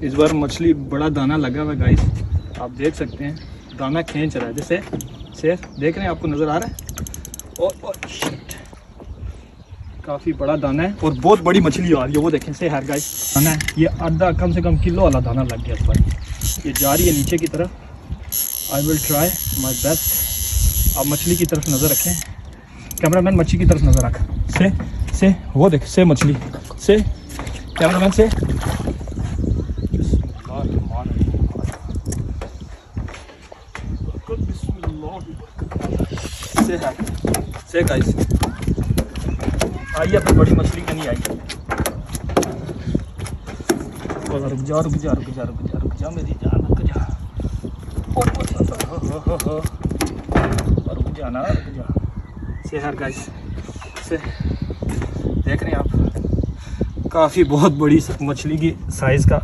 इस बार मछली बड़ा दाना लगा हुआ है गाइस, आप देख सकते हैं दाना खींच रहा है। जैसे से देख रहे हैं, आपको नज़र आ रहा है। और शिट, काफ़ी बड़ा दाना है और बहुत बड़ी मछली आ रही है। वो देखें से हर गाइस दाना है, ये आधा कम से कम किलो वाला दाना लग गया इस बार। ये जा रही है नीचे की तरफ। I will try my best. आप मछली की तरफ नज़र रखें, कैमरामैन मछली की तरफ नज़र रख। से वो देख से मछली से, कैमरामैन से से गाइस आई है, बड़ी मछली का नहीं आई। रुक जा रुक जा रुक जा रुक जा रुक जा मेरी जान, रुक जा रुक जा ना, रुक जा। से हर गाइस से देख रहे हैं आप, काफ़ी बहुत बड़ी मछली की साइज़ का